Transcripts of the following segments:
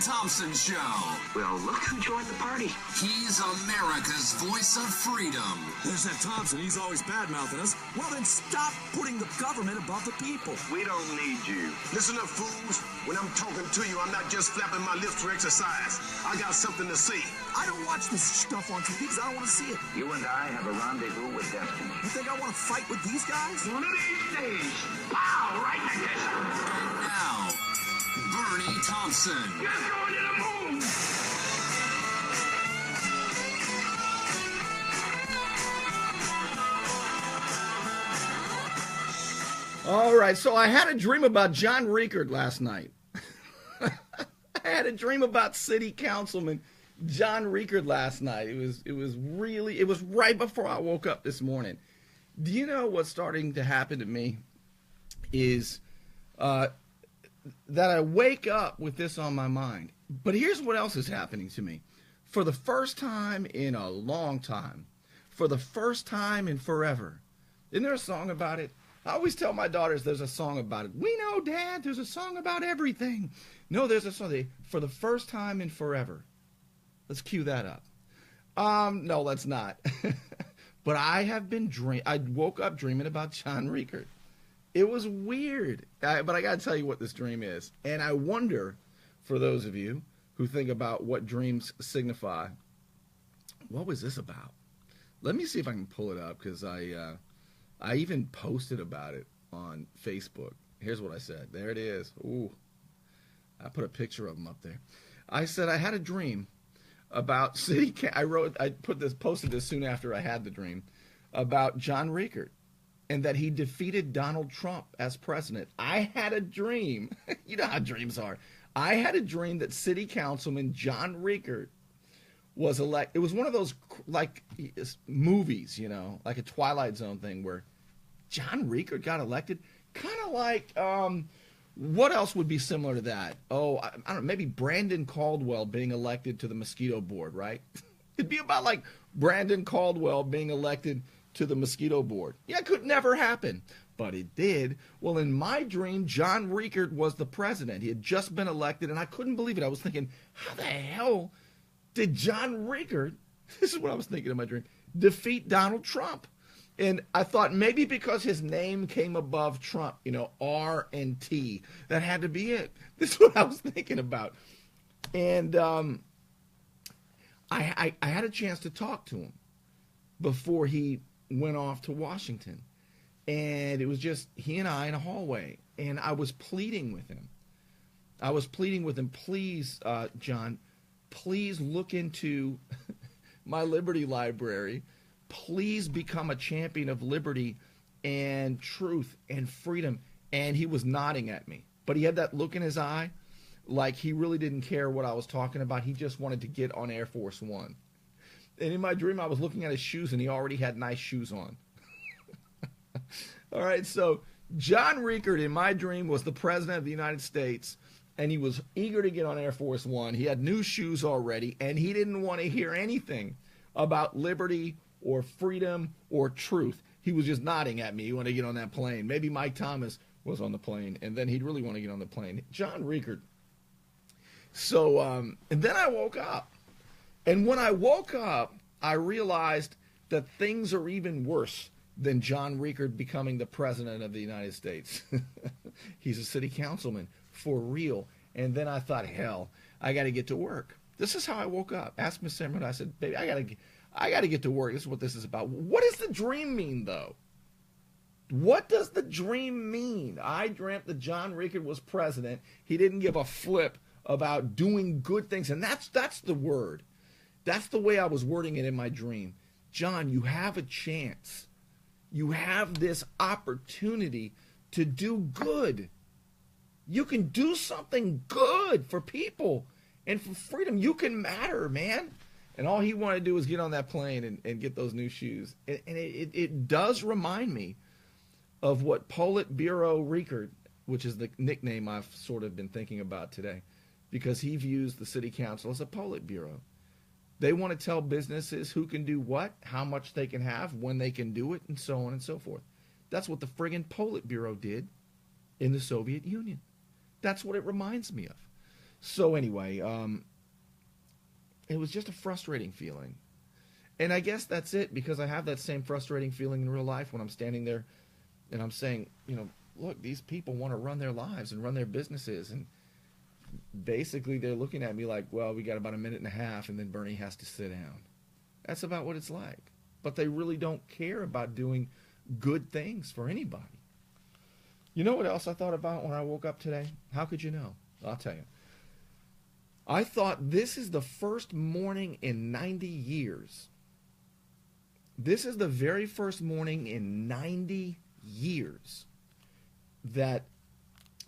Thompson Show. Well, look who joined the party. He's America's voice of freedom. There's that Thompson. He's always bad-mouthing us. Well, then stop putting the government above the people. We don't need you. Listen up, fools. When I'm talking to you, I'm not just flapping my lips for exercise. I got something to say. I don't watch this stuff on TV because I don't want to see it. You and I have a rendezvous with destiny. You think I want to fight with these guys? One of these days, pow, right in the kisser. And now, Burnie Thompson. You're going to the moon. All right, so I had a dream about John Rickard last night. I had a dream about City Councilman John Rickard last night. It was right before I woke up this morning. Do you know what's starting to happen to me is that I wake up with this on my mind. But here's what else is happening to me. For the first time in a long time, for the first time in forever. Isn't there a song about it? I always tell my daughters there's a song about it. We know, Dad, there's a song about everything. No, there's a song for the first time in forever. Let's cue that up. No, let's not. But I woke up dreaming about John Rickard. It was weird. But I got to tell you what this dream is. And I wonder, for those of you who think about what dreams signify, what was this about? Let me see if I can pull it up, because I even posted about it on Facebook. Here's what I said. There it is. Ooh. I put a picture of him up there. I said I had a dream about posted this soon after I had the dream, about John Rickard, and that he defeated Donald Trump as president. I had a dream. You know how dreams are. I had a dream that City Councilman John Rickard was elected. It was one of those like movies, you know, like a Twilight Zone thing where John Rickard got elected. Kind of like, what else would be similar to that? Oh, I don't know, maybe Brandon Caldwell being elected to the mosquito board, right? It'd be about like Brandon Caldwell being elected to the mosquito board. Yeah, it could never happen, but it did. Well, in my dream, John Rickard was the president. He had just been elected, and I couldn't believe it. I was thinking, how the hell did John Rickard, this is what I was thinking in my dream, defeat Donald Trump? And I thought maybe because his name came above Trump, you know, R and T, that had to be it. This is what I was thinking about. And I had a chance to talk to him before he went off to Washington. And it was just he and I in a hallway. And I was pleading with him. Please, John, please look into my Liberty Library. Please become a champion of liberty and truth and freedom. And he was nodding at me. But he had that look in his eye like he really didn't care what I was talking about. He just wanted to get on Air Force One. And in my dream, I was looking at his shoes, and he already had nice shoes on. All right, so John Rickard, in my dream, was the president of the United States, and he was eager to get on Air Force One. He had new shoes already, and he didn't want to hear anything about liberty or freedom or truth. He was just nodding at me. He wanted to get on that plane. Maybe Mike Thomas was on the plane, and then he'd really want to get on the plane. John Rickard. So, and then I woke up. And when I woke up, I realized that things are even worse than John Rickard becoming the president of the United States. He's a city councilman, for real. And then I thought, hell, I got to get to work. This is how I woke up. Asked Miss Simran, I said, baby, I got to get to work. This is what this is about. What does the dream mean, though? What does the dream mean? I dreamt that John Rickard was president. He didn't give a flip about doing good things. And that's the word. That's the way I was wording it in my dream. John, you have a chance. You have this opportunity to do good. You can do something good for people and for freedom. You can matter, man. And all he wanted to do was get on that plane and get those new shoes. And it does remind me of what Politburo Rickard, which is the nickname I've sort of been thinking about today, because he views the city council as a Politburo. They want to tell businesses who can do what, how much they can have, when they can do it, and so on and so forth. That's what the friggin' Politburo did in the Soviet Union. That's what it reminds me of. So anyway, it was just a frustrating feeling. And I guess that's it, because I have that same frustrating feeling in real life when I'm standing there and I'm saying, look, these people want to run their lives and run their businesses. And basically they're looking at me like, well, we got about a minute and a half and then Bernie has to sit down. That's about what it's like. But they really don't care about doing good things for anybody. You know what else I thought about when I woke up today? How could you know? I'll tell you. I thought this is the first morning in 90 years. This is the very first morning in 90 years that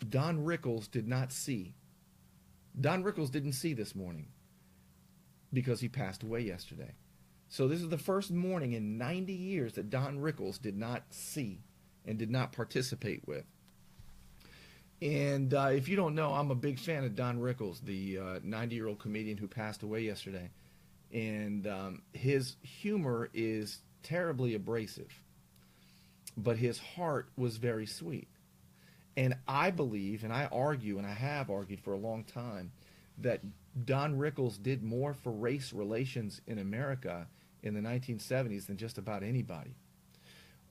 Don Rickles did not see. Don Rickles didn't see this morning because he passed away yesterday. So this is the first morning in 90 years that Don Rickles did not see and did not participate with. And if you don't know, I'm a big fan of Don Rickles, the 90-year-old comedian who passed away yesterday. And his humor is terribly abrasive, but his heart was very sweet. And I believe, and I argue, and I have argued for a long time, that Don Rickles did more for race relations in America in the 1970s than just about anybody.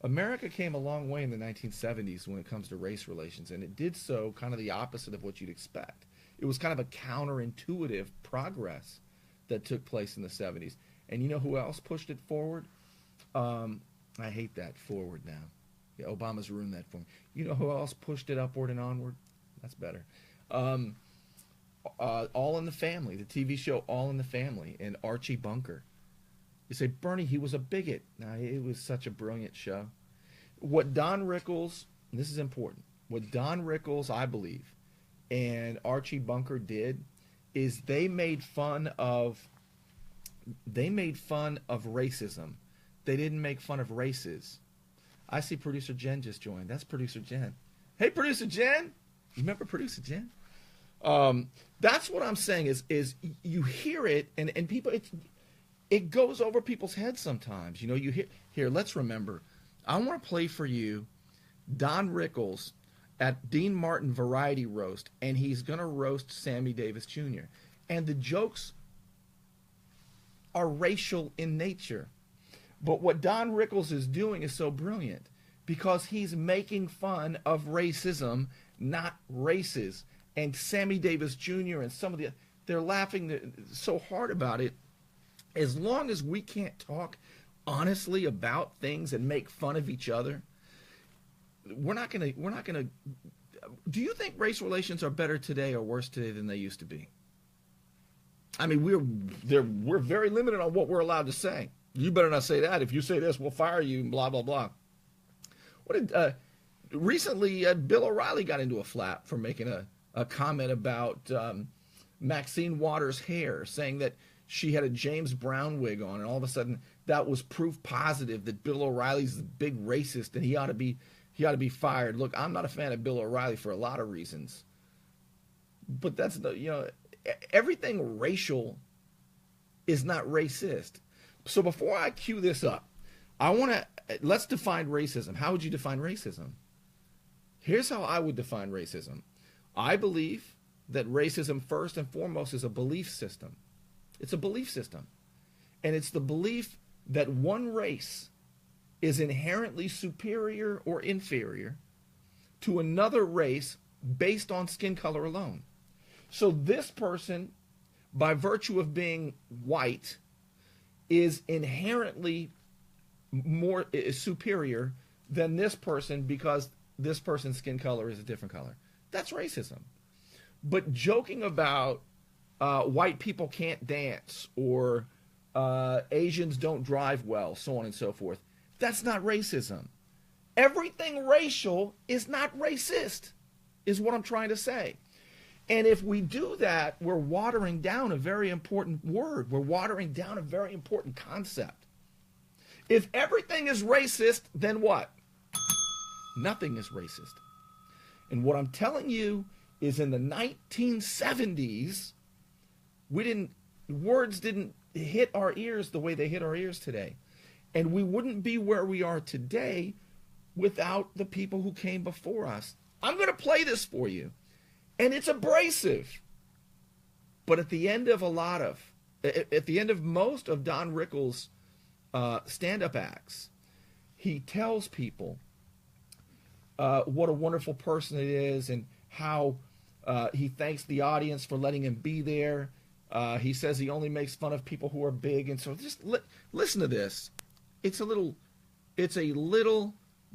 America came a long way in the 1970s when it comes to race relations, and it did so kind of the opposite of what you'd expect. It was kind of a counterintuitive progress that took place in the 70s. And you know who else pushed it forward? I hate that, forward now. Yeah, Obama's ruined that for me. You know who else pushed it upward and onward? That's better. All in the Family, the TV show All in the Family, and Archie Bunker. You say, Bernie, he was a bigot. No, it was such a brilliant show. What Don Rickles, and this is important, what Don Rickles, I believe, and Archie Bunker did is they made fun of racism. They didn't make fun of races. I see producer Jen just joined. That's producer Jen. Hey, producer Jen. You remember producer Jen? That's what I'm saying is you hear it and people, it goes over people's heads sometimes. You know, you hear, here, let's remember, I want to play for you Don Rickles at Dean Martin Variety Roast, and he's going to roast Sammy Davis Jr. And the jokes are racial in nature. But what Don Rickles is doing is so brilliant because he's making fun of racism, not races. And Sammy Davis Jr. and some of the, they're laughing so hard about it. As long as we can't talk honestly about things and make fun of each other, we're not gonna. Do you think race relations are better today or worse today than they used to be? I mean, we're very limited on what we're allowed to say. You better not say that. If you say this, we'll fire you. Blah blah blah. What did recently Bill O'Reilly got into a flap for making a comment about Maxine Waters' hair, saying that she had a James Brown wig on, and all of a sudden that was proof positive that Bill O'Reilly's a big racist and he ought to be fired. Look, I'm not a fan of Bill O'Reilly for a lot of reasons, but that's everything racial is not racist. So before I cue this up, let's define racism. How would you define racism? Here's how I would define racism. I believe that racism first and foremost is a belief system. It's a belief system. And it's the belief that one race is inherently superior or inferior to another race based on skin color alone. So this person, by virtue of being white, is inherently is superior than this person because this person's skin color is a different color. That's racism. But joking about white people can't dance or Asians don't drive well, so on and so forth, that's not racism. Everything racial is not racist, is what I'm trying to say. And if we do that, we're watering down a very important word. We're watering down a very important concept. If everything is racist, then what? Nothing is racist. And what I'm telling you is in the 1970s, words didn't hit our ears the way they hit our ears today. And we wouldn't be where we are today without the people who came before us. I'm going to play this for you. And it's abrasive. But at the end of at the end of most of Don Rickles' stand-up acts, he tells people what a wonderful person it is and how he thanks the audience for letting him be there. He says he only makes fun of people who are big, and so just listen to this. It's a little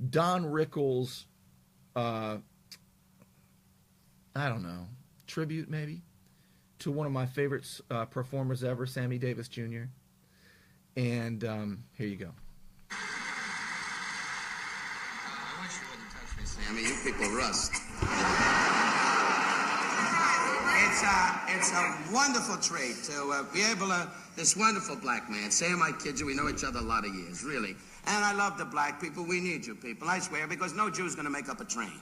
Don Rickles, I don't know, tribute maybe to one of my favorite performers ever, Sammy Davis Jr. And here you go. I wish you wouldn't touch me, Sammy. You people rust. It's a wonderful trait to be able to, this wonderful black man. Sam, I kid you, we know each other a lot of years, really. And I love the black people. We need you people, I swear, because no Jew's going to make up a train.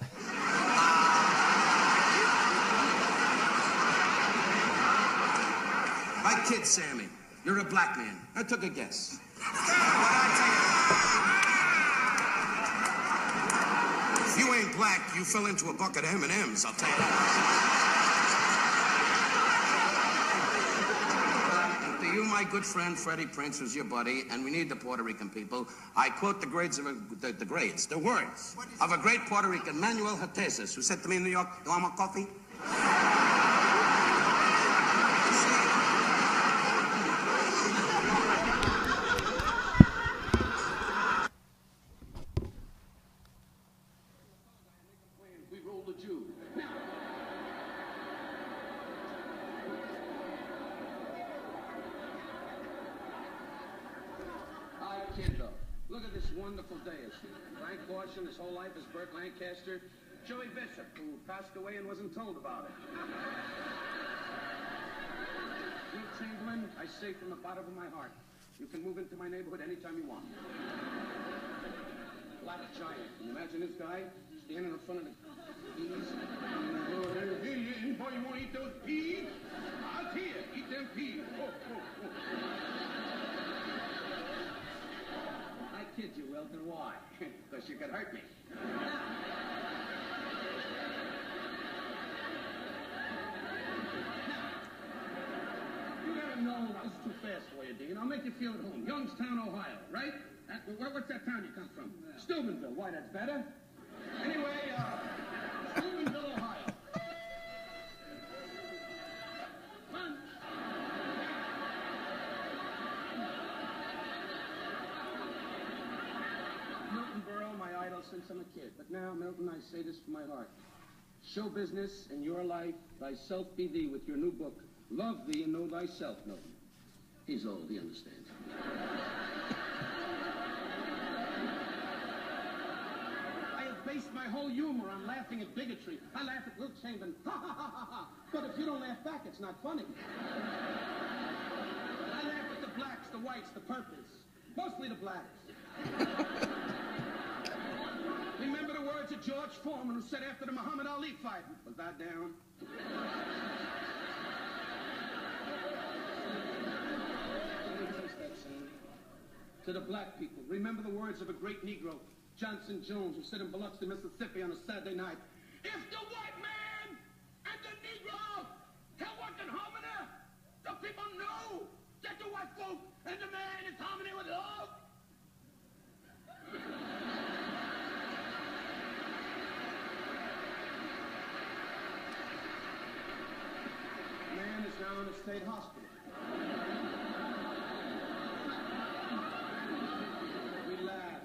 My kid, Sammy, you're a black man. I took a guess. If you ain't black, you fell into a bucket of M&Ms, I'll tell you that. To you, my good friend Freddie Prince, who's your buddy, and we need the Puerto Rican people, I quote the words of a great Puerto Rican, Manuel Hatesis, who said to me in New York, "You want more coffee?" We rolled a Jew. Kid, though. Look at this wonderful day. It's Frank Caution, his whole life is Burt Lancaster. Joey Bishop, who passed away and wasn't told about it. Will Chamberlain, I say from the bottom of my heart, you can move into my neighborhood anytime you want. Black giant. Can you imagine this guy standing in front of the peas? Hey, anybody want to eat those peas? I'll tell you, eat them peas. Oh. I kid you, Will, then why? Because you could hurt me. You gotta know, this is too fast for you, Dean. I'll make you feel at home. Youngstown, Ohio, right? What's that town you come from? Steubenville. Why, that's better? Anyway, Steubenville, Ohio. Fun. Milton Berle, my idol since I'm a kid. But now, Milton, I say this from my heart. Show business in your life, thyself be thee, with your new book. Love thee and know thyself, Milton. He's old, he understands. I have based my whole humor on laughing at bigotry. I laugh at Will Chamberlain, ha ha ha ha ha. But if you don't laugh back, it's not funny. I laugh at the blacks, the whites, the purples. Mostly the blacks. Remember the words of George Foreman, who said after the Muhammad Ali fight, was that down? To the black people, remember the words of a great Negro, Johnson Jones, who said in Biloxi, Mississippi on a Saturday night, if the white man and the Negro can work in harmony, the people know that the white folk and the man is harmony with love. Man is now in a state hospital. We laugh.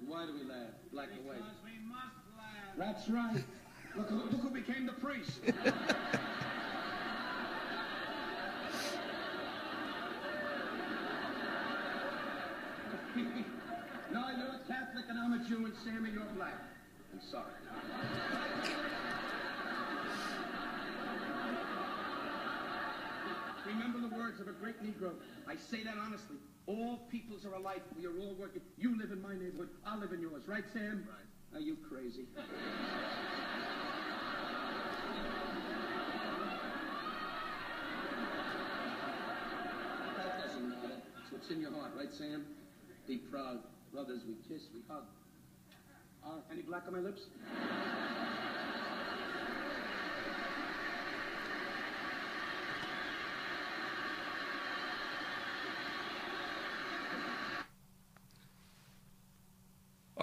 Why do we laugh? Black and white. Because we must laugh. That's right. Look who became the priest. No, you're a Catholic and I'm a Jew, and Sammy, you're black. I'm sorry. Remember the words of a great Negro. I say that honestly. All peoples are alike. We are all working. You live in my neighborhood. I'll live in yours. Right, Sam? Right. Are you crazy? That doesn't matter. It's what's in your heart. Right, Sam? Be proud. Brothers, we kiss, we hug. Any black on my lips?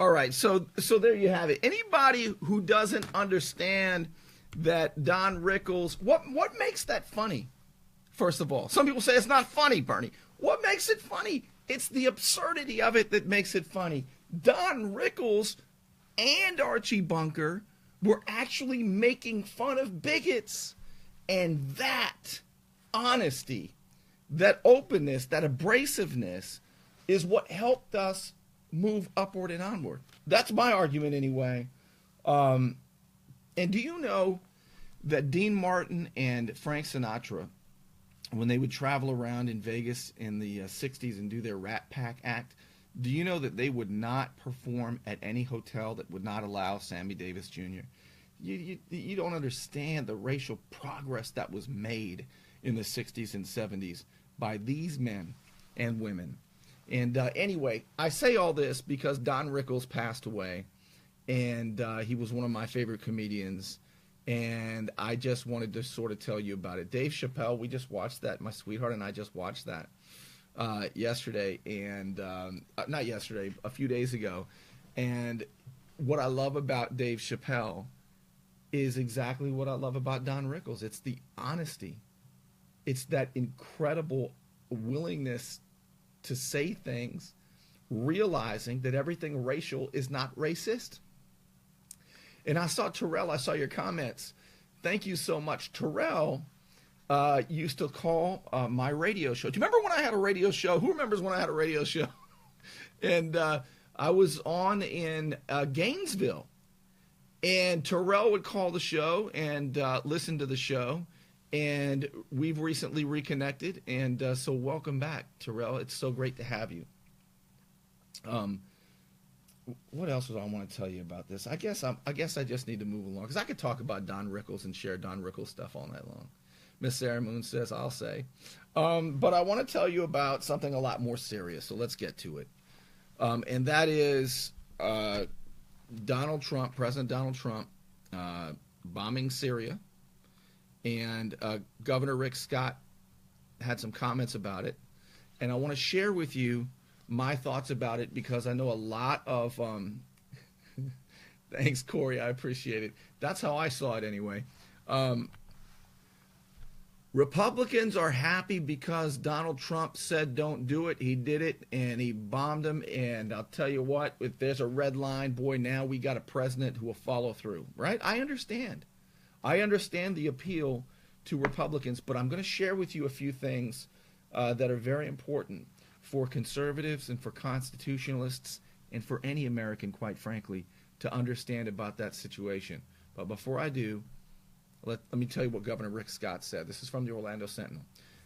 All right, so there you have it. Anybody who doesn't understand that Don Rickles, what makes that funny? First of all, some people say it's not funny, Bernie. What makes it funny? It's the absurdity of it that makes it funny. Don Rickles and Archie Bunker were actually making fun of bigots. And that honesty, that openness, that abrasiveness is what helped us move upward and onward. That's my argument anyway. And do you know that Dean Martin and Frank Sinatra, when they would travel around in Vegas in the 60s and do their Rat Pack act, do you know that they would not perform at any hotel that would not allow Sammy Davis Jr.? You don't understand the racial progress that was made in the 60s and 70s by these men and women. And anyway, I say all this because Don Rickles passed away, and he was one of my favorite comedians, and I just wanted to sort of tell you about it. Dave Chappelle, we just watched that. My sweetheart and I just watched that yesterday, and not yesterday, a few days ago. And what I love about Dave Chappelle is exactly what I love about Don Rickles. It's the honesty. It's that incredible willingness to say things, realizing that everything racial is not racist. And I saw Terrell, I saw your comments. Thank you so much. Terrell used to call my radio show. Do you remember when I had a radio show? Who remembers when I had a radio show? And I was on in Gainesville. And Terrell would call the show and listen to the show. And we've recently reconnected. And so welcome back, Terrell. It's so great to have you. What else would I want to tell you about this? I guess I just need to move along, because I could talk about Don Rickles and share Don Rickles stuff all night long. Miss Sarah Moon says, I'll say. But I want to tell you about something a lot more serious, so let's get to it. And that is Donald Trump, President Donald Trump, bombing Syria. And Governor Rick Scott had some comments about it. And I want to share with you my thoughts about it, because I know a lot of thanks, Corey, I appreciate it. That's how I saw it anyway. Republicans are happy because Donald Trump said don't do it. He did it, and he bombed them. And I'll tell you what, if there's a red line, boy, now we got a president who will follow through, right? I understand the appeal to Republicans, but I'm going to share with you a few things that are very important for conservatives and for constitutionalists and for any American, quite frankly, to understand about that situation. But before I do, let me tell you what Governor Rick Scott said. This is from the Orlando Sentinel.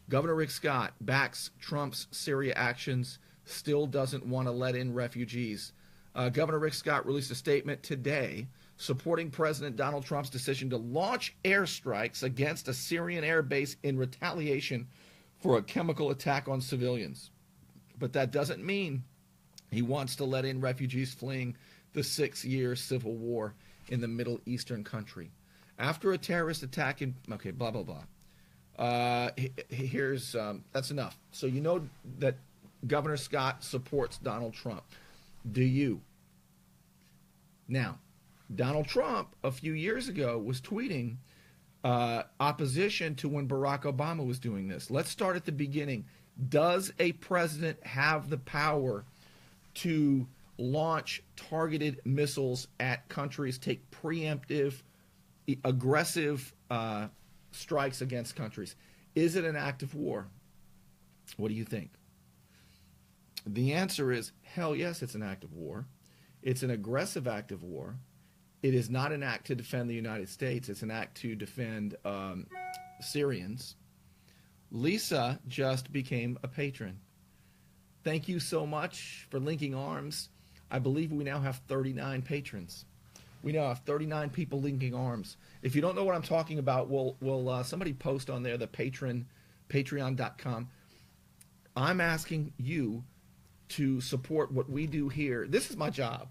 Governor Rick Scott backs Trump's Syria actions, still doesn't want to let in refugees. Governor Rick Scott released a statement today supporting President Donald Trump's decision to launch airstrikes against a Syrian air base in retaliation for a chemical attack on civilians. But that doesn't mean he wants to let in refugees fleeing the 6-year civil war in the Middle Eastern country. After a terrorist attack in, okay, blah, blah, blah. Here's, that's enough. So you know that Governor Scott supports Donald Trump. Do you? Now, Donald Trump, a few years ago, was tweeting opposition to when Barack Obama was doing this. Let's start at the beginning. Does a president have the power to launch targeted missiles at countries, take preemptive, aggressive strikes against countries? Is it an act of war? What do you think? The answer is, hell yes, it's an act of war. It's an aggressive act of war. It is not an act to defend the United States. It's an act to defend Syrians. Lisa just became a patron. Thank you so much for linking arms. I believe we now have 39 patrons. We now have 39 people linking arms. If you don't know what I'm talking about, will somebody post on there the patreon.com. I'm asking you to support what we do here. This is my job.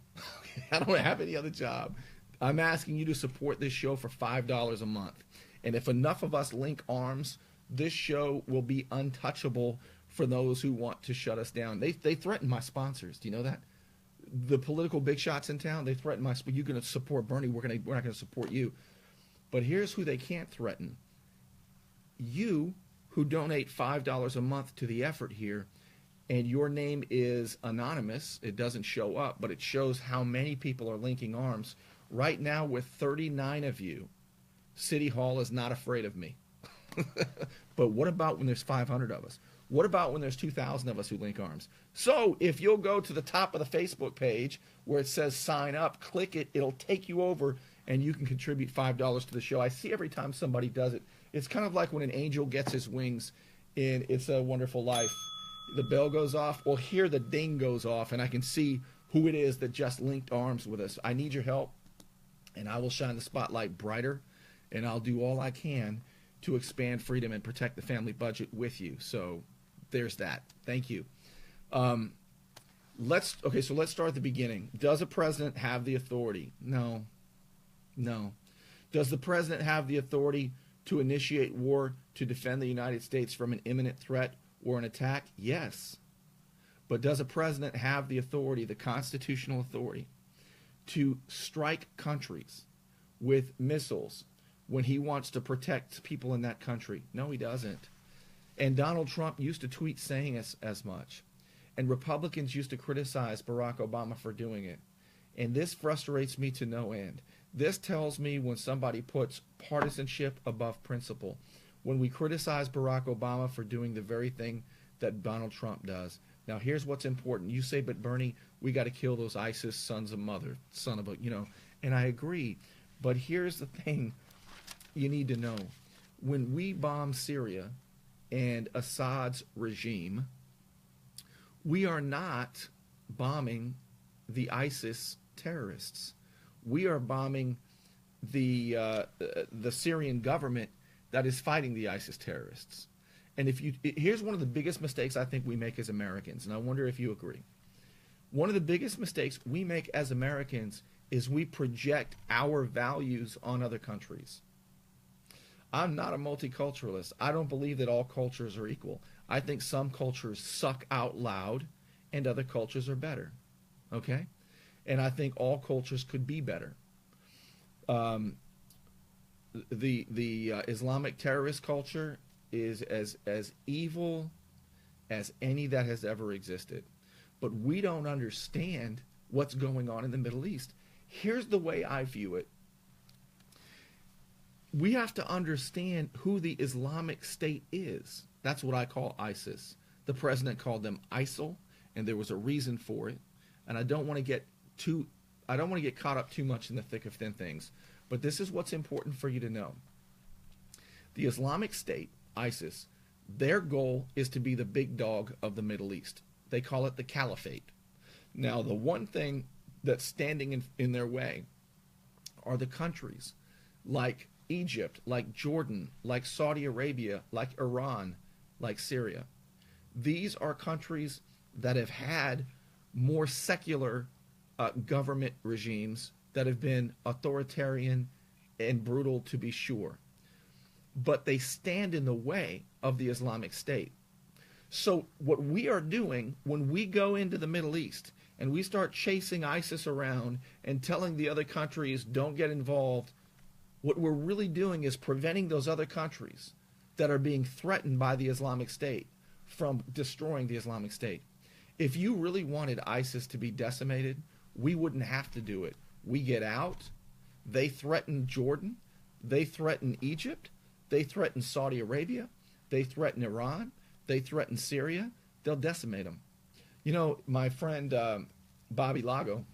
I don't have any other job. I'm asking you to support this show for $5 a month. And if enough of us link arms, this show will be untouchable for those who want to shut us down. They threaten my sponsors. Do you know that? The political big shots in town, they threaten my speech. You're going to support Bernie. We're not going to support you. But here's who they can't threaten. You, who donate $5 a month to the effort here, and your name is anonymous. It doesn't show up, but it shows how many people are linking arms. Right now, with 39 of you, City Hall is not afraid of me. But what about when there's 500 of us? What about when there's 2,000 of us who link arms? So if you'll go to the top of the Facebook page where it says sign up, click it, it'll take you over, and you can contribute $5 to the show. I see every time somebody does it. It's kind of like when an angel gets his wings in It's a Wonderful Life. The bell goes off. Well, here the ding goes off, and I can see who it is that just linked arms with us. I need your help, and I will shine the spotlight brighter, and I'll do all I can to expand freedom and protect the family budget with you. So there's that. Thank you. Let's start at the beginning. Does a president have the authority? No. Does the president have the authority to initiate war to defend the United States from an imminent threat or an attack? Yes. But does a president have the authority, the constitutional authority, to strike countries with missiles when he wants to protect people in that country? No, he doesn't. And Donald Trump used to tweet saying as much. And Republicans used to criticize Barack Obama for doing it. And this frustrates me to no end. This tells me when somebody puts partisanship above principle. When we criticize Barack Obama for doing the very thing that Donald Trump does. Now, here's what's important. You say, but Bernie, we got to kill those ISIS son of a, and I agree. But here's the thing you need to know. When we bomb Syria and Assad's regime, we are not bombing the ISIS terrorists. We are bombing the Syrian government that is fighting the ISIS terrorists. And here's one of the biggest mistakes I think we make as Americans, and I wonder if you agree. One of the biggest mistakes we make as Americans is we project our values on other countries. I'm not a multiculturalist. I don't believe that all cultures are equal. I think some cultures suck out loud and other cultures are better. Okay? And I think all cultures could be better. The Islamic terrorist culture is as evil as any that has ever existed. But we don't understand what's going on in the Middle East. Here's the way I view it. We have to understand who the Islamic State is. That's what I call ISIS. The president called them ISIL, and there was a reason for it. And I don't want to get caught up too much in the thick of thin things. But this is what's important for you to know. The Islamic State, ISIS, their goal is to be the big dog of the Middle East. They call it the caliphate. Now, the one thing that's standing in their way are the countries like Egypt, like Jordan, like Saudi Arabia, like Iran, like Syria. These are countries that have had more secular government regimes that have been authoritarian and brutal, to be sure. But they stand in the way of the Islamic State. So what we are doing when we go into the Middle East and we start chasing ISIS around and telling the other countries don't get involved, what we're really doing is preventing those other countries that are being threatened by the Islamic State from destroying the Islamic State. If you really wanted ISIS to be decimated, we wouldn't have to do it. We get out. They threaten Jordan. They threaten Egypt. They threaten Saudi Arabia. They threaten Iran. They threaten Syria. They'll decimate them. You know, my friend Bobby Lago,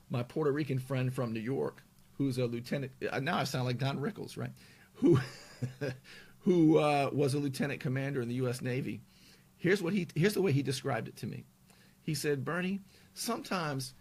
my Puerto Rican friend from New York, who's a lieutenant. Now I sound like Don Rickles, right? Who was a lieutenant commander in the U.S. Navy. Here's the way he described it to me. He said, Bernie, sometimes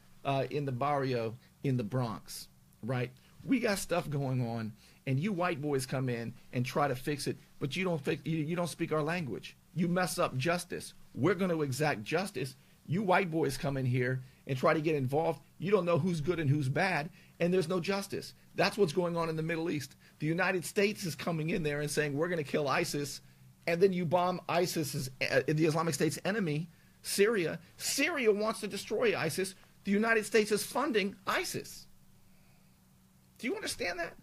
in the barrio in the Bronx, right, we got stuff going on, and you white boys come in and try to fix it, but you don't speak our language. You mess up justice. We're going to exact justice. You white boys come in here and try to get involved. You don't know who's good and who's bad, and there's no justice. That's what's going on in the Middle East. The United States is coming in there and saying, we're going to kill ISIS, and then you bomb ISIS, the Islamic State's enemy, Syria. Syria wants to destroy ISIS. The United States is funding ISIS. Do you understand that?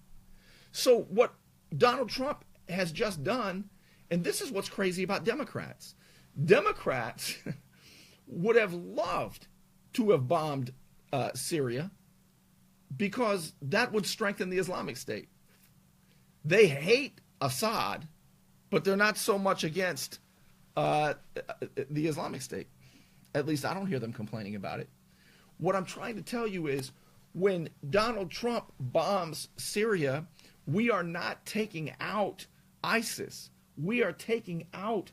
So what Donald Trump has just done, and this is what's crazy about Democrats. Democrats would have loved to have bombed Syria because that would strengthen the Islamic State. They hate Assad, but they're not so much against the Islamic State. At least I don't hear them complaining about it. What I'm trying to tell you is when Donald Trump bombs Syria, we are not taking out ISIS. We are taking out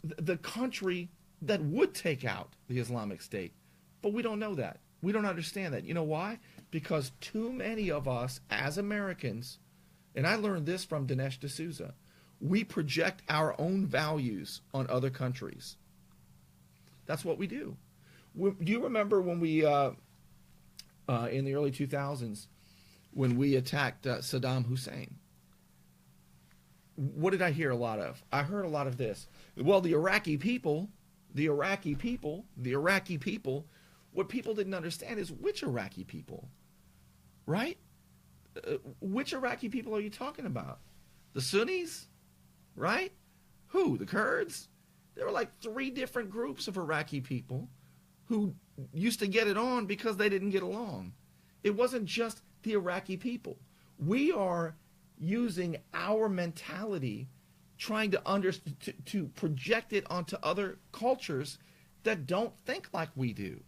the country that would take out the Islamic State. But we don't know that. We don't understand that. You know why? Because too many of us as Americans, and I learned this from Dinesh D'Souza, we project our own values on other countries. That's what we do. Do you remember when we, in the early 2000s, when we attacked Saddam Hussein? What did I hear a lot of? I heard a lot of this. Well, the Iraqi people, what people didn't understand is which Iraqi people, right? Which Iraqi people are you talking about? The Sunnis, right? Who? The Kurds? There were like 3 different groups of Iraqi people who used to get it on because they didn't get along. It wasn't just the Iraqi people. We are using our mentality, trying to project it onto other cultures that don't think like we do.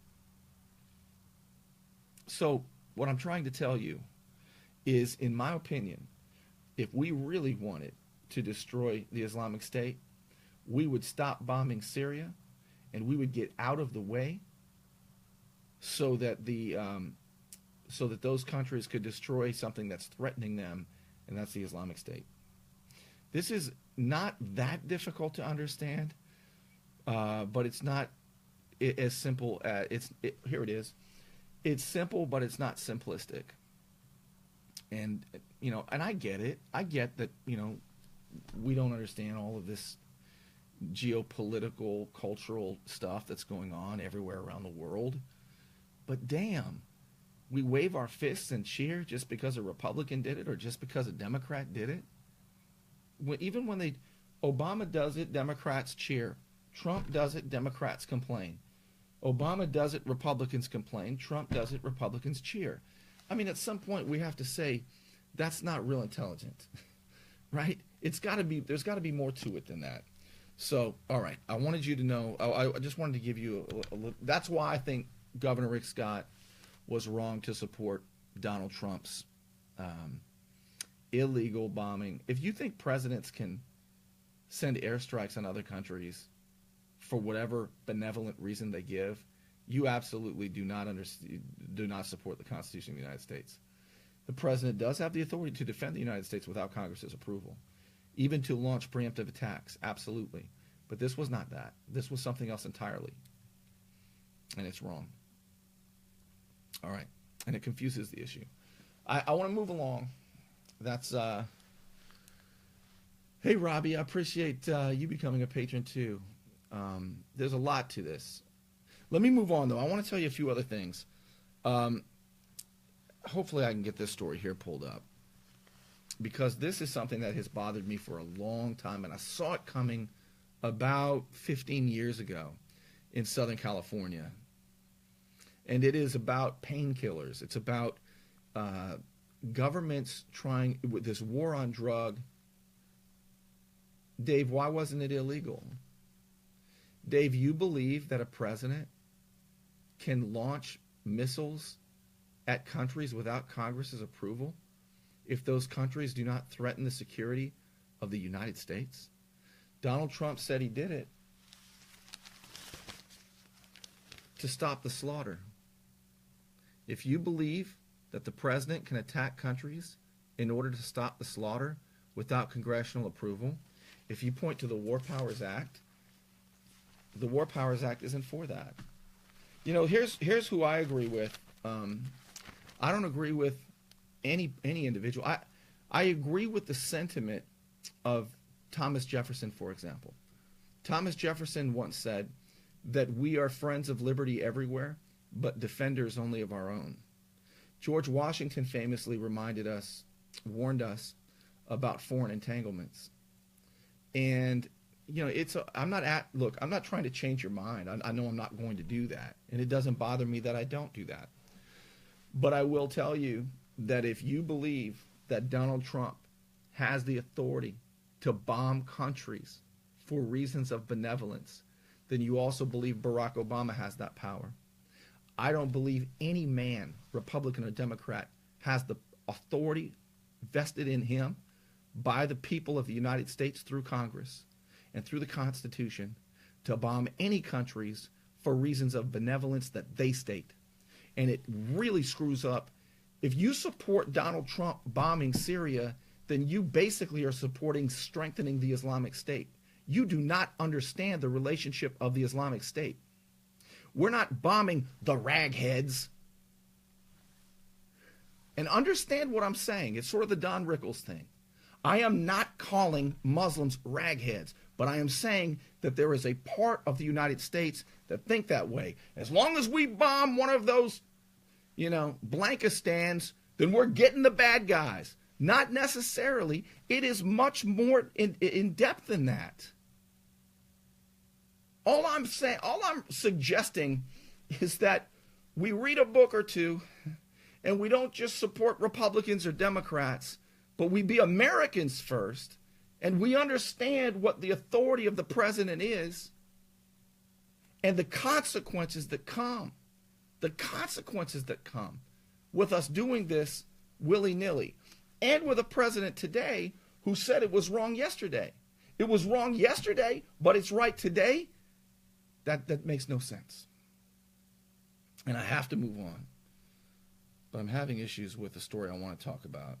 So what I'm trying to tell you is, in my opinion, if we really wanted to destroy the Islamic State, we would stop bombing Syria and we would get out of the way so that those countries could destroy something that's threatening them, and that's the Islamic State. This is not that difficult to understand, but it's not as simple as here it is. It's simple, but it's not simplistic. And and I get it. I get that we don't understand all of this geopolitical, cultural stuff that's going on everywhere around the world. But damn, we wave our fists and cheer just because a Republican did it or just because a Democrat did it. Even when Obama does it, Democrats cheer. Trump does it, Democrats complain. Obama does it, Republicans complain. Trump does it, Republicans cheer. I mean, at some point we have to say that's not real intelligent, right? There's got to be more to it than that. So, all right, I wanted you to know. I just wanted to give you a little. That's why I think Governor Rick Scott was wrong to support Donald Trump's illegal bombing. If you think presidents can send airstrikes on other countries for whatever benevolent reason they give, you absolutely do not support the Constitution of the United States. The president does have the authority to defend the United States without Congress's approval, even to launch preemptive attacks, absolutely. But this was not that. This was something else entirely. And it's wrong. All right. And it confuses the issue. I want to move along. That's, hey, Robbie, I appreciate you becoming a patron, too. There's a lot to this. Let me move on, though. I want to tell you a few other things. Hopefully I can get this story here pulled up, because this is something that has bothered me for a long time, and I saw it coming about 15 years ago in Southern California. And it is about painkillers. It's about governments trying, with this war on drug. Dave, why wasn't it illegal? Dave, you believe that a president can launch missiles at countries without Congress's approval if those countries do not threaten the security of the United States? Donald Trump said he did it to stop the slaughter. If you believe that the president can attack countries in order to stop the slaughter without congressional approval, if you point to the War Powers Act, the War Powers Act isn't for that. Here's who I agree with. I don't agree with any individual. I agree with the sentiment of Thomas Jefferson, for example. Thomas Jefferson once said that we are friends of liberty everywhere, but defenders only of our own. George Washington famously warned us about foreign entanglements. And, you know, I'm not trying to change your mind. I know I'm not going to do that. And it doesn't bother me that I don't do that. But I will tell you that if you believe that Donald Trump has the authority to bomb countries for reasons of benevolence, then you also believe Barack Obama has that power. I don't believe any man, Republican or Democrat, has the authority vested in him by the people of the United States through Congress and through the Constitution to bomb any countries for reasons of benevolence that they state. And it really screws up. If you support Donald Trump bombing Syria, then you basically are supporting strengthening the Islamic State. You do not understand the relationship of the Islamic State. We're not bombing the ragheads. And understand what I'm saying. It's sort of the Don Rickles thing. I am not calling Muslims ragheads, but I am saying that there is a part of the United States that think that way. As long as we bomb one of those, Blankistans, then we're getting the bad guys. Not necessarily. It is much more in depth than that. All I'm suggesting is that we read a book or two and we don't just support Republicans or Democrats, but we be Americans first, and we understand what the authority of the president is and the consequences that come. The consequences that come with us doing this willy-nilly. And with a president today who said it was wrong yesterday. It was wrong yesterday, but it's right today. That makes no sense. And I have to move on. But I'm having issues with the story I want to talk about.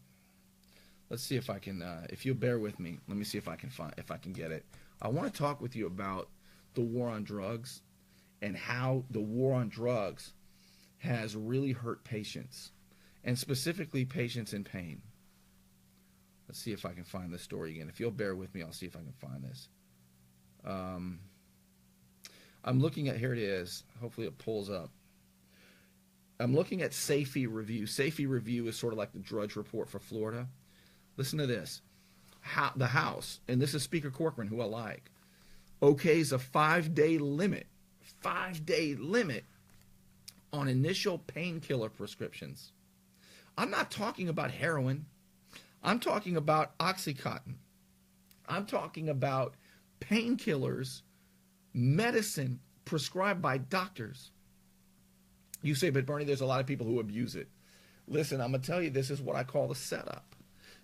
Let's see if I can, if you'll bear with me, let me see if I can get it. I want to talk with you about the war on drugs and how the war on drugs has really hurt patients, and specifically patients in pain. Let's see if I can find this story again. If you'll bear with me, I'll see if I can find this. I'm looking at, here it is. Hopefully it pulls up. I'm looking at Safety Review. Safety Review is sort of like the Drudge Report for Florida. Listen to this. The House, and this is Speaker Corcoran, who I like, okays a 5-day limit on initial painkiller prescriptions. I'm not talking about heroin. I'm talking about Oxycontin. I'm talking about painkillers, medicine prescribed by doctors. You say, but Bernie, there's a lot of people who abuse it. Listen, I'm going to tell you, this is what I call the setup.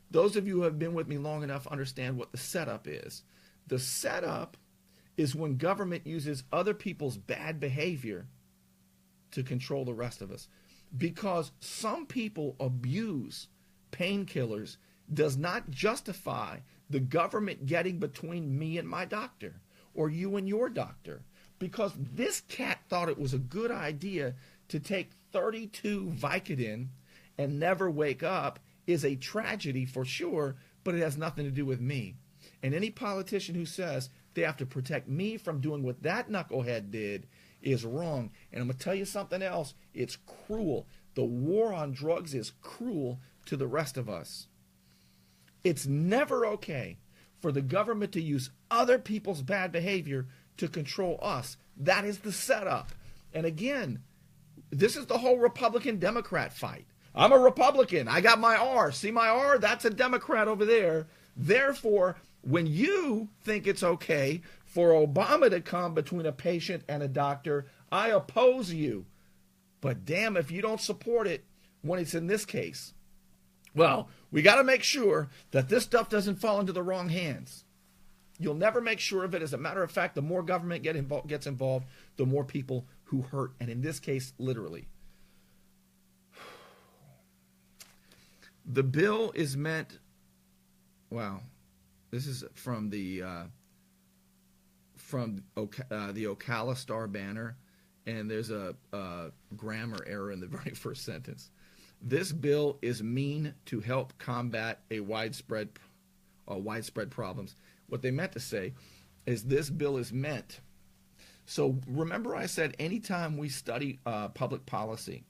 Those of you who have been with me long enough understand what the setup is. The setup is when government uses other people's bad behavior to control the rest of us. Because some people abuse painkillers does not justify the government getting between me and my doctor, or you and your doctor. Because this cat thought it was a good idea to take 32 Vicodin and never wake up is a tragedy for sure, but it has nothing to do with me. And any politician who says they have to protect me from doing what that knucklehead did is wrong. And I'm going to tell you something else. It's cruel. The war on drugs is cruel to the rest of us. It's never okay for the government to use other people's bad behavior to control us. That is the setup. And again, this is the whole Republican-Democrat fight. I'm a Republican. I got my R. See my R? That's a Democrat over there. Therefore, when you think it's okay for Obama to come between a patient and a doctor, I oppose you. But damn if you don't support it when it's in this case. Well, we got to make sure that this stuff doesn't fall into the wrong hands. You'll never make sure of it. As a matter of fact, the more government gets involved, the more people who hurt. And in this case, literally. The bill is meant, wow, this is from the Ocala Star Banner, and there's a grammar error in the very first sentence. This bill is mean to help combat widespread problems. What they meant to say is this bill is meant. So remember I said anytime we study public policy,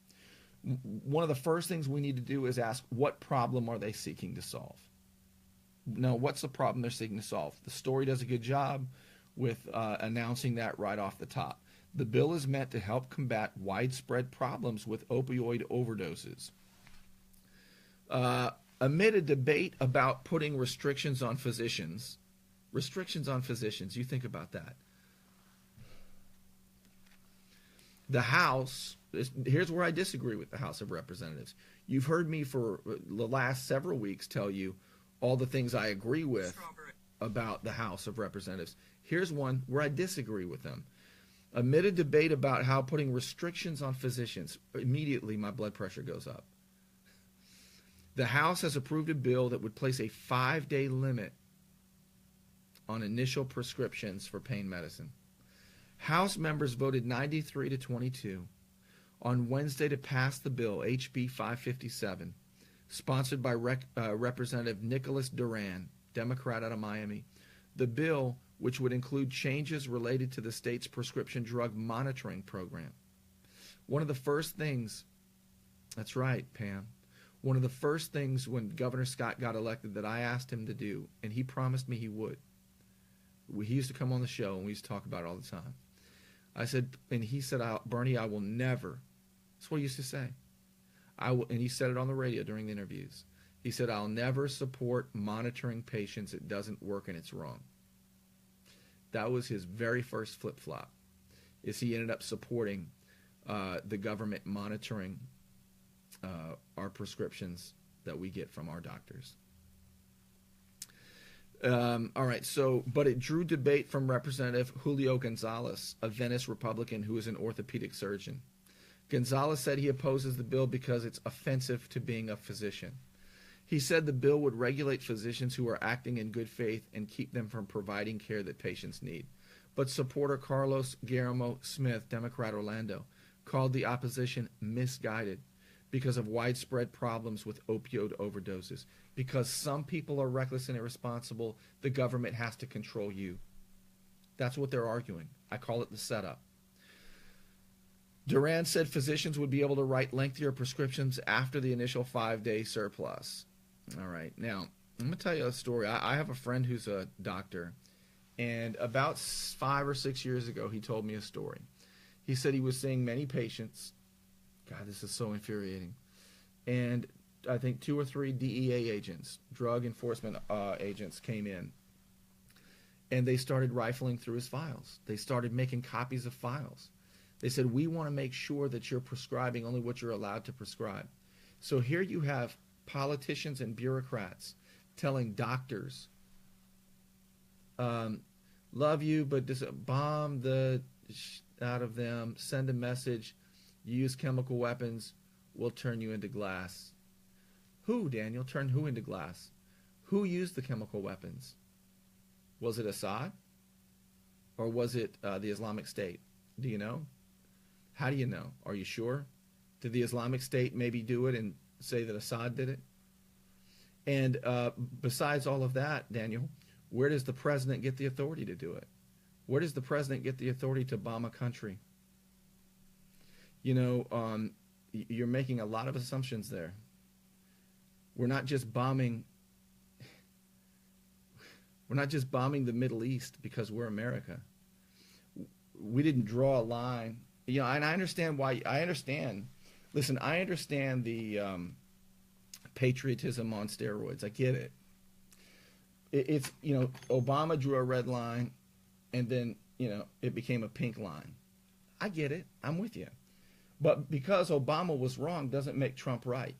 one of the first things we need to do is ask, what problem are they seeking to solve? No, what's the problem they're seeking to solve? The story does a good job with announcing that right off the top. The bill is meant to help combat widespread problems with opioid overdoses. Amid a debate about putting restrictions on physicians, you think about that. The House, here's where I disagree with the House of Representatives. You've heard me for the last several weeks tell you all the things I agree with about the House of Representatives. Here's one where I disagree with them. Amid a debate about how putting restrictions on physicians, immediately my blood pressure goes up. The House has approved a bill that would place a 5-day limit on initial prescriptions for pain medicine. House members voted 93 to 22 on Wednesday to pass the bill, HB 557, sponsored by Representative Nicholas Duran, Democrat out of Miami. The bill, which would include changes related to the state's prescription drug monitoring program. One of the first things, that's right, Pam, one of the first things when Governor Scott got elected that I asked him to do, and he promised me he would. He used to come on the show and we used to talk about it all the time. I said, and he said, Bernie, I will never, that's what he used to say. And he said it on the radio during the interviews. He said, I'll never support monitoring patients. It doesn't work and it's wrong. That was his very first flip-flop, is he ended up supporting the government monitoring our prescriptions that we get from our doctors. All right, but it drew debate from Representative Julio Gonzalez, a Venice Republican who is an orthopedic surgeon. Gonzalez said he opposes the bill because it's offensive to being a physician. He said the bill would regulate physicians who are acting in good faith and keep them from providing care that patients need. But supporter Carlos Guillermo Smith, Democrat Orlando, called the opposition misguided because of widespread problems with opioid overdoses. Because some people are reckless and irresponsible, the government has to control you. That's what they're arguing. I call it the setup. Duran said physicians would be able to write lengthier prescriptions after the initial 5-day surplus. All right. Now, I'm going to tell you a story. I have a friend who's a doctor, and about 5 or 6 years ago, he told me a story. He said he was seeing many patients. God, this is so infuriating. And I think 2 or 3 DEA agents, drug enforcement agents, came in, and they started rifling through his files. They started making copies of files. They said, we want to make sure that you're prescribing only what you're allowed to prescribe. So here you have politicians and bureaucrats telling doctors, love you, but just bomb the out of them, send a message, use chemical weapons, we'll turn you into glass. Who, Daniel, turned who into glass? Who used the chemical weapons? Was it Assad? Or was it the Islamic State? Do you know? How do you know? Are you sure? Did the Islamic State maybe do it and say that Assad did it? And besides all of that, Daniel, where does the president get the authority to do it? Where does the president get the authority to bomb a country? You know, you're making a lot of assumptions there. We're not just bombing the Middle East because we're America. We didn't draw a line. You know, and I understand why. Listen, I understand the patriotism on steroids. I get it. It's, you know, Obama drew a red line, and then, you know, it became a pink line. I get it. I'm with you. But because Obama was wrong doesn't make Trump right.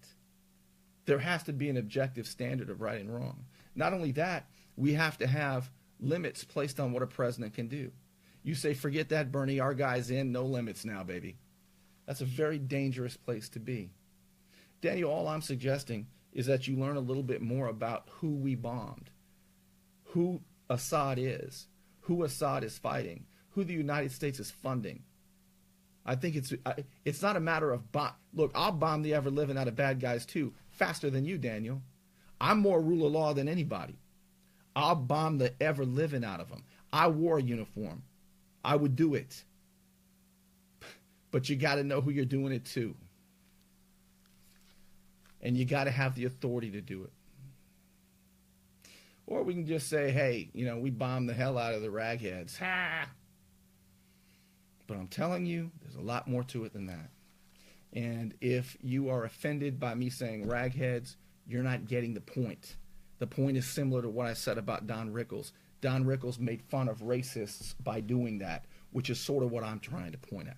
There has to be an objective standard of right and wrong. Not only that, we have to have limits placed on what a president can do. You say, forget that, Bernie, our guy's in, no limits now, baby. That's a very dangerous place to be. Daniel, all I'm suggesting is that you learn a little bit more about who we bombed, who Assad is, who Assad is fighting, who the United States is funding. I think it's not a matter of look, I'll bomb the ever-living out of bad guys too, faster than you, Daniel. I'm more rule of law than anybody. I'll bomb the ever-living out of them. I wore a uniform. I would do it. But you got to know who you're doing it to. And you got to have the authority to do it. Or we can just say, hey, we bombed the hell out of the ragheads. Ha! But I'm telling you, there's a lot more to it than that. And if you are offended by me saying ragheads, you're not getting the point. The point is similar to what I said about Don Rickles. Don Rickles made fun of racists by doing that, which is sort of what I'm trying to point out.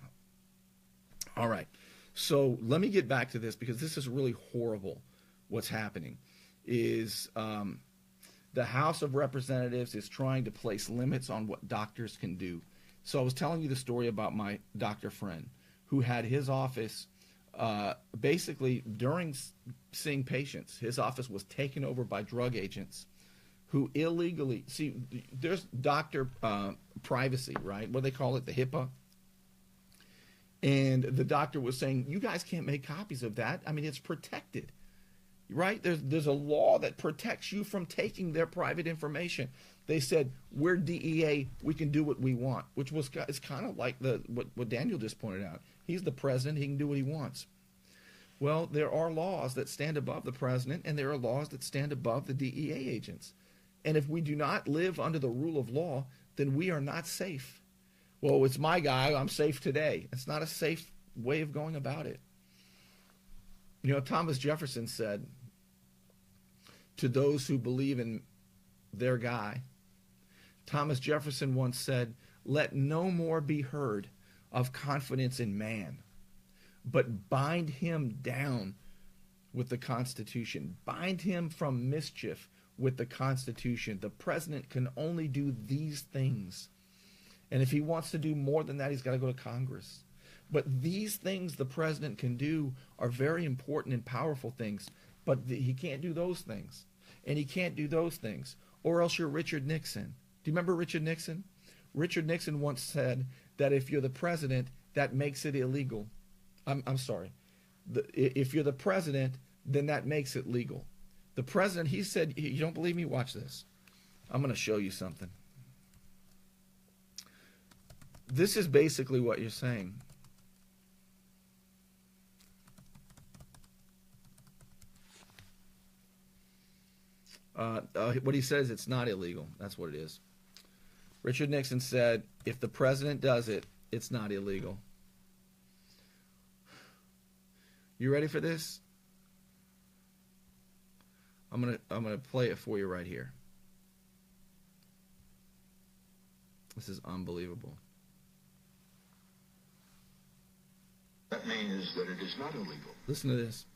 All right. So let me get back to this, because this is really horrible. What's happening is the House of Representatives is trying to place limits on what doctors can do. So I was telling you the story about my doctor friend who had his office basically during seeing patients, his office was taken over by drug agents who illegally, see, there's doctor privacy, right? What do they call it? The HIPAA. And the doctor was saying, you guys can't make copies of that. I mean, it's protected, right? There's a law that protects you from taking their private information. They said, we're DEA, we can do what we want, which is kind of like what Daniel just pointed out. He's the president, he can do what he wants. Well, there are laws that stand above the president, and there are laws that stand above the DEA agents. And if we do not live under the rule of law, then we are not safe. Well, it's my guy, I'm safe today. It's not a safe way of going about it. Thomas Jefferson said, to those who believe in their guy, Thomas Jefferson once said, let no more be heard of confidence in man, but bind him down with the Constitution. Bind him from mischief with the Constitution. The president can only do these things. And if he wants to do more than that, he's got to go to Congress. But these things the president can do are very important and powerful things. But he can't do those things. And he can't do those things. Or else you're Richard Nixon. Do you remember Richard Nixon? Richard Nixon once said that if you're the president, that makes it illegal. I'm sorry. If you're the president, then that makes it legal. The president, he said, you don't believe me? Watch this. I'm going to show you something. This is basically what you're saying. What he says, it's not illegal. That's what it is. Richard Nixon said, if the president does it, it's not illegal. You ready for this? I'm gonna play it for you right here. This is unbelievable. That means that it is not illegal. Listen to this.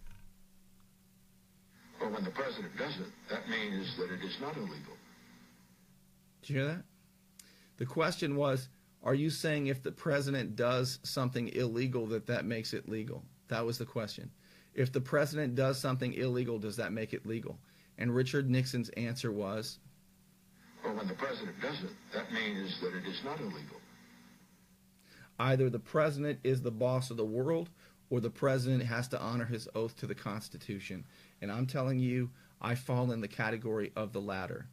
Or when the president does it, that means that it is not illegal. Did you hear that? The question was, are you saying if the president does something illegal that makes it legal? That was the question. If the president does something illegal, does that make it legal? And Richard Nixon's answer was, or when the president does it, that means that it is not illegal. Either the president is the boss of the world, or the president has to honor his oath to the Constitution. And I'm telling you, I fall in the category of the latter.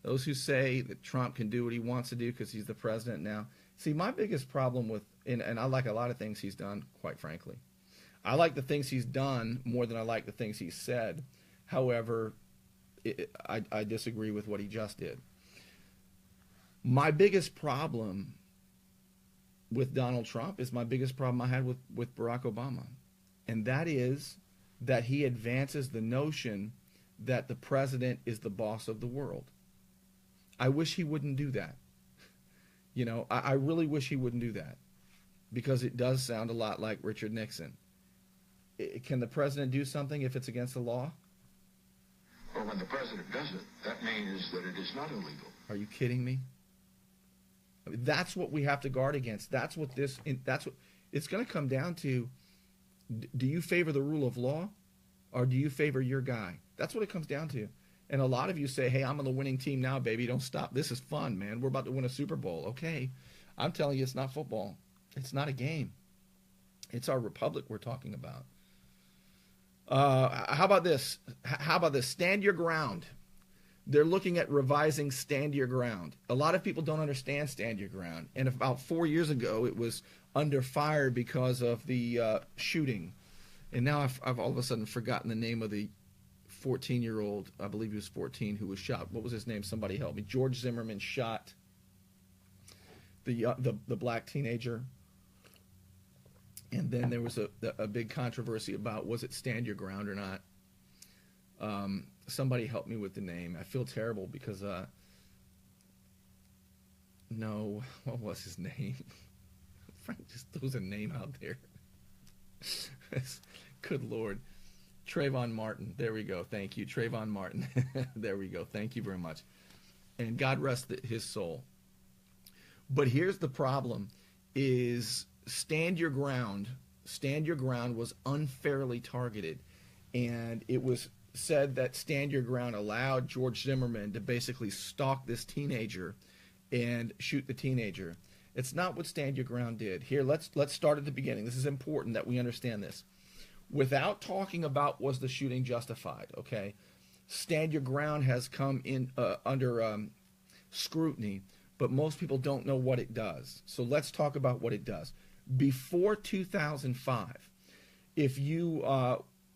Those who say that Trump can do what he wants to do because he's the president now. See, my biggest problem with, and I like a lot of things he's done, quite frankly. I like the things he's done more than I like the things he's said. However, I disagree with what he just did. My biggest problem with Donald Trump is my biggest problem I had with Barack Obama. And that is that he advances the notion that the president is the boss of the world. I wish he wouldn't do that. You know, I really wish he wouldn't do that, because it does sound a lot like Richard Nixon. Can the president do something if it's against the law? Or when the president does it, that means that it is not illegal. Are you kidding me? I mean, that's what we have to guard against. That's what it's going to come down to. Do you favor the rule of law, or do you favor your guy? That's what it comes down to. And a lot of you say, hey, I'm on the winning team now, baby. Don't stop. This is fun, man. We're about to win a Super Bowl. Okay. I'm telling you, it's not football. It's not a game. It's our republic we're talking about. How about this? Stand your ground. They're looking at revising Stand Your Ground. A lot of people don't understand Stand Your Ground. And about 4 years ago, it was under fire because of the shooting. And now I've all of a sudden forgotten the name of the 14-year-old, I believe he was 14, who was shot. What was his name? Somebody help me. George Zimmerman shot the black teenager. And then there was a big controversy about, was it Stand Your Ground or not? Somebody help me with the name. I feel terrible because, no, what was his name? Frank just throws a name out there. Good Lord. Trayvon Martin. There we go. Thank you. Trayvon Martin. There we go. Thank you very much. And God rest his soul. But here's the problem is Stand Your Ground was unfairly targeted. And it was said that Stand Your Ground allowed George Zimmerman to basically stalk this teenager and shoot the teenager. It's not what Stand Your Ground did. Here, let's start at the beginning. This is important that we understand this. Without talking about was the shooting justified, okay? Stand Your Ground has come in under scrutiny, but most people don't know what it does. So let's talk about what it does. Before 2005, if you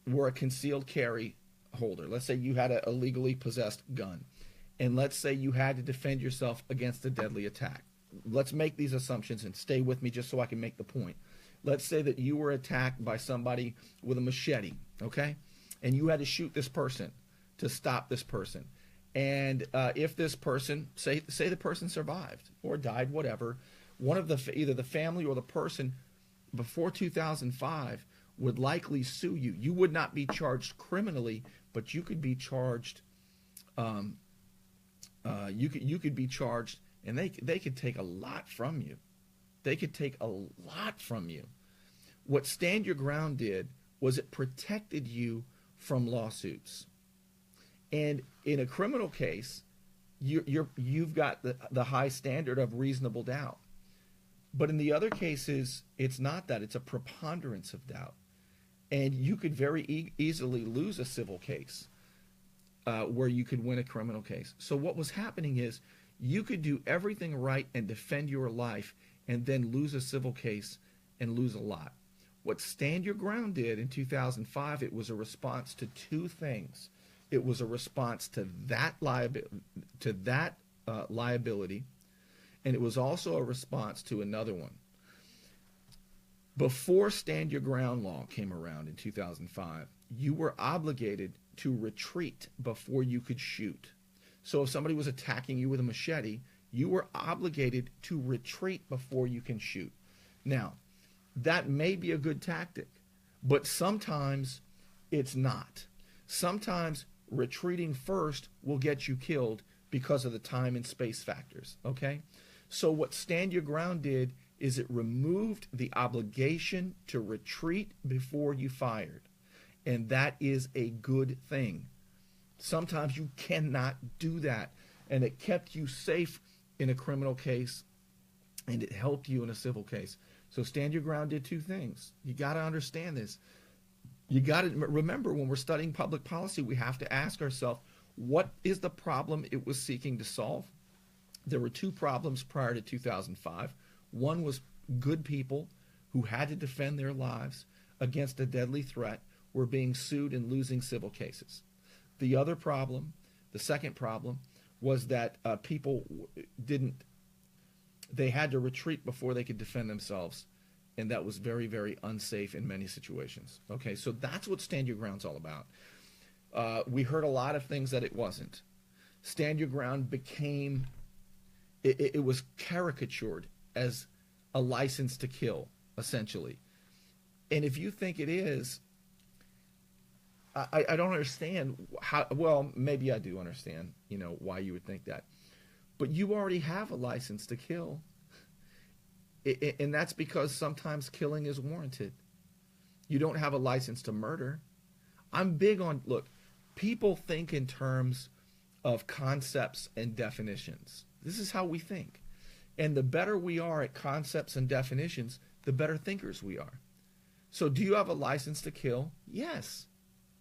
were a concealed carry holder, let's say you had a illegally possessed gun, and let's say you had to defend yourself against a deadly attack. Let's make these assumptions and stay with me just so I can make the point. Let's say that you were attacked by somebody with a machete, okay? And you had to shoot this person to stop this person. And if this person, say the person survived or died, whatever, one of either the family or the person before 2005 would likely sue you. You would not be charged criminally, but you could be charged. You could be charged, and they could take a lot from you. They could take a lot from you. What Stand Your Ground did was it protected you from lawsuits. And in a criminal case, you've got the high standard of reasonable doubt. But in the other cases, it's not that. It's a preponderance of doubt. And you could very easily lose a civil case where you could win a criminal case. So what was happening is you could do everything right and defend your life and then lose a civil case and lose a lot. What Stand Your Ground did in 2005, it was a response to two things. It was a response to that liability, and it was also a response to another one. Before Stand Your Ground law came around in 2005, you were obligated to retreat before you could shoot. So if somebody was attacking you with a machete, you were obligated to retreat before you can shoot. Now, that may be a good tactic, but sometimes it's not. Sometimes retreating first will get you killed because of the time and space factors, okay? So what Stand Your Ground did is it removed the obligation to retreat before you fired. And that is a good thing. Sometimes you cannot do that. And it kept you safe in a criminal case, and it helped you in a civil case. So Stand Your Ground did two things. You got to understand this. You got to remember, when we're studying public policy, we have to ask ourselves, what is the problem it was seeking to solve? There were two problems prior to 2005. One was good people who had to defend their lives against a deadly threat were being sued and losing civil cases. The other problem, the second problem, was that people they had to retreat before they could defend themselves, and that was very, very unsafe in many situations. Okay, so that's what Stand Your Ground's all about. We heard a lot of things that it wasn't. Stand Your Ground became, it was caricatured as a license to kill, essentially. And if you think it is, I don't understand how, well, maybe I do understand, why you would think that. But you already have a license to kill. And that's because sometimes killing is warranted. You don't have a license to murder. I'm big on, look, people think in terms of concepts and definitions. This is how we think. And the better we are at concepts and definitions, the better thinkers we are. So do you have a license to kill? Yes.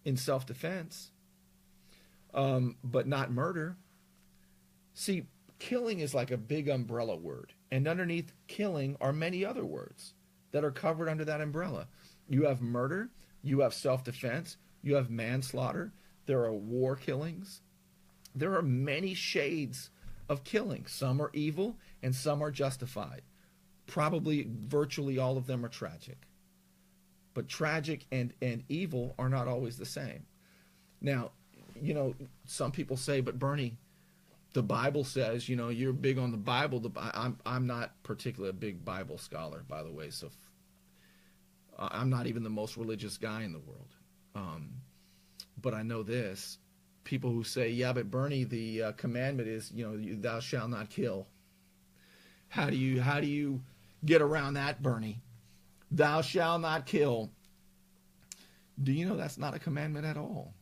In self-defense. but not murder. See, killing is like a big umbrella word, and underneath killing are many other words that are covered under that umbrella. You have murder, you have self-defense, you have manslaughter, there are war killings. There are many shades of killing. Some are evil and some are justified. Probably virtually all of them are tragic. But tragic and evil are not always the same. Now, you know, some people say, but Bernie, the Bible says, you know, you're big on the Bible. I'm not particularly a big Bible scholar, by the way, so I'm not even the most religious guy in the world. But I know this. People who say, yeah, but Bernie, the commandment is, you know, thou shalt not kill. How do you get around that, Bernie? Thou shalt not kill. Do you know that's not a commandment at all?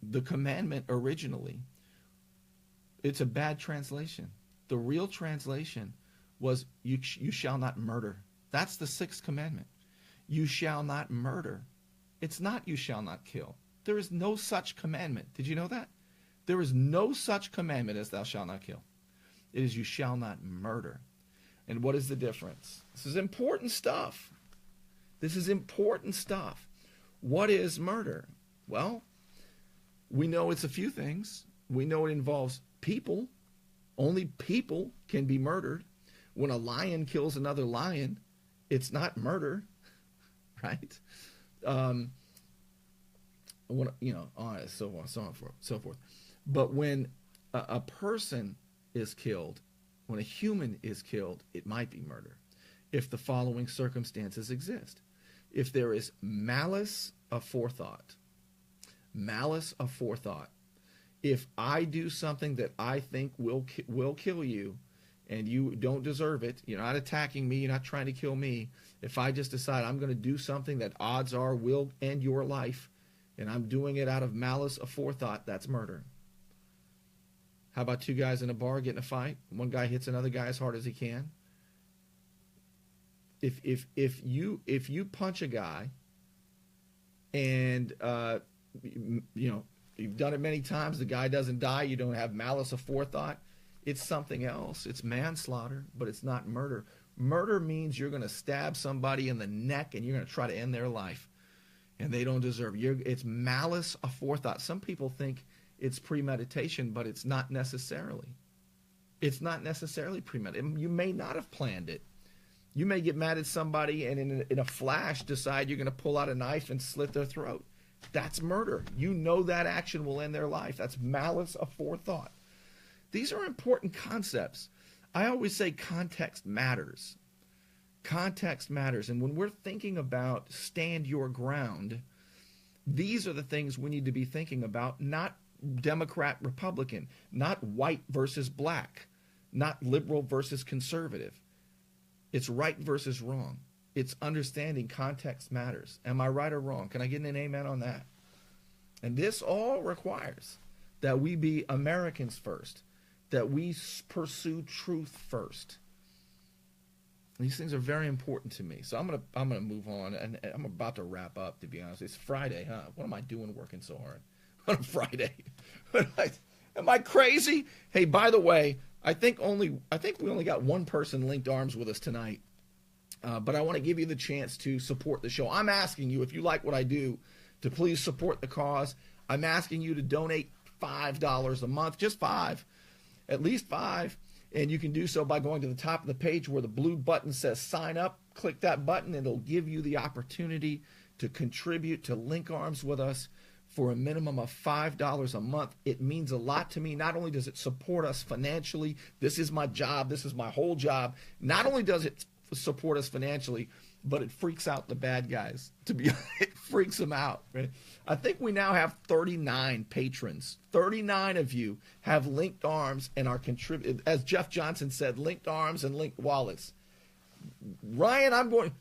The commandment originally, it's a bad translation. The real translation was you shall not murder. That's the 6th commandment. You shall not murder. It's not you shall not kill. There is no such commandment. Did you know that? There is no such commandment as thou shalt not kill. It is you shall not murder. And what is the difference? This is important stuff. This is important stuff. What is murder? Well, we know it's a few things. We know it involves people. Only people can be murdered. When a lion kills another lion, it's not murder, right? When, you know, so on, so forth. But when a person is killed, when a human is killed, it might be murder if the following circumstances exist. If there is malice aforethought, if I do something that I think will kill you and you don't deserve it, you're not attacking me, you're not trying to kill me, if I just decide I'm going to do something that odds are will end your life, and I'm doing it out of malice aforethought, that's murder. How about 2 guys in a bar getting a fight? One guy hits another guy as hard as he can. If you punch a guy and you know, you've done it many times, the guy doesn't die, you don't have malice aforethought, it's something else. It's manslaughter, but it's not murder. Murder means you're going to stab somebody in the neck and you're going to try to end their life. And they don't deserve it. It's malice aforethought. Some people think it's premeditation, but it's not necessarily. It's not necessarily premeditated. You may not have planned it. You may get mad at somebody and in a flash decide you're going to pull out a knife and slit their throat. That's murder. You know that action will end their life. That's malice aforethought. These are important concepts. I always say context matters. Context matters. And when we're thinking about stand your ground, these are the things we need to be thinking about, not Democrat, Republican, not white versus black, not liberal versus conservative. It's right versus wrong. It's understanding context matters. Am I right or wrong? Can I get an amen on that? And this all requires that we be Americans first, that we pursue truth first. These things are very important to me. So I'm gonna move on, and I'm about to wrap up, to be honest. It's Friday, huh? What am I doing working so hard on a Friday? Am I crazy? Hey, by the way, I think we only got one person linked arms with us tonight. But I want to give you the chance to support the show. I'm asking you, if you like what I do, to please support the cause. I'm asking you to donate $5 a month, just $5, at least $5. And you can do so by going to the top of the page where the blue button says sign up. Click that button and it'll give you the opportunity to contribute to link arms with us for a minimum of $5 a month. It means a lot to me. Not only does it support us financially, this is my job, this is my whole job. Not only does it support us financially, but it freaks out the bad guys. It freaks them out. Right? I think we now have 39 patrons. 39 of you have linked arms and are contributing. As Jeff Johnson said, linked arms and linked wallets. Ryan,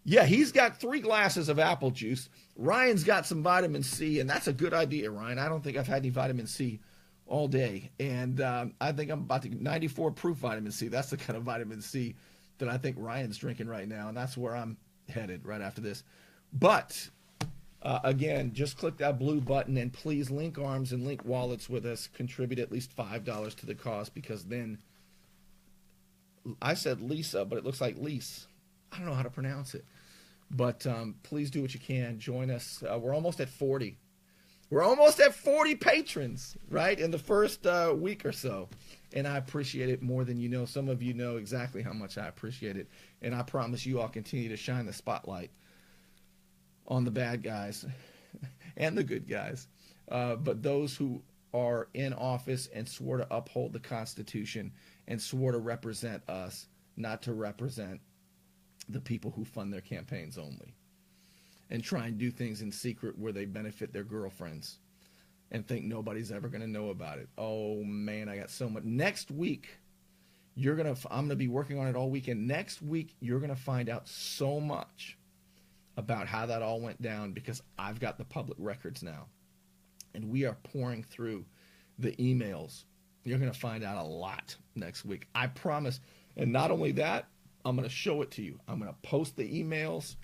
he's got 3 glasses of apple juice. Ryan's got some vitamin C, and that's a good idea, Ryan. I don't think I've had any vitamin C all day. And I think I'm about to get 94 proof vitamin C. That's the kind of vitamin C that I think Ryan's drinking right now, and that's where I'm headed right after this. But Again, just click that blue button and please link arms and link wallets with us. Contribute at least $5 to the cause, because then I said Lisa, but it looks like Lise. I don't know how to pronounce it. But please do what you can. Join us. We're almost at 40. We're almost at 40 patrons, right, in the first week or so. And I appreciate it more than you know. Some of you know exactly how much I appreciate it. And I promise you I'll continue to shine the spotlight on the bad guys and the good guys. But those who are in office and swore to uphold the Constitution and swore to represent us, not to represent the people who fund their campaigns only, and try and do things in secret where they benefit their girlfriends and think nobody's ever going to know about it. Oh man, I got so much. Next week, I'm going to be working on it all weekend. Next week, you're going to find out so much about how that all went down, because I've got the public records now, and we are pouring through the emails. You're going to find out a lot next week, I promise. And not only that, I'm going to show it to you. I'm going to post the emails.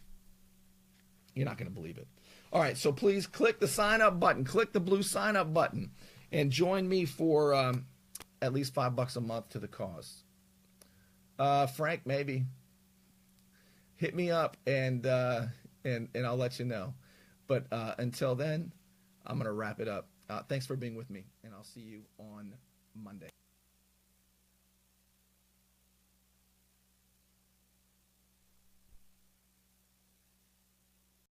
You're not going to believe it. All right, so please click the sign up button. Click the blue sign up button and join me for at least $5 a month to the cause. Frank, maybe. Hit me up and I'll let you know. But until then, I'm going to wrap it up. Thanks for being with me, and I'll see you on Monday.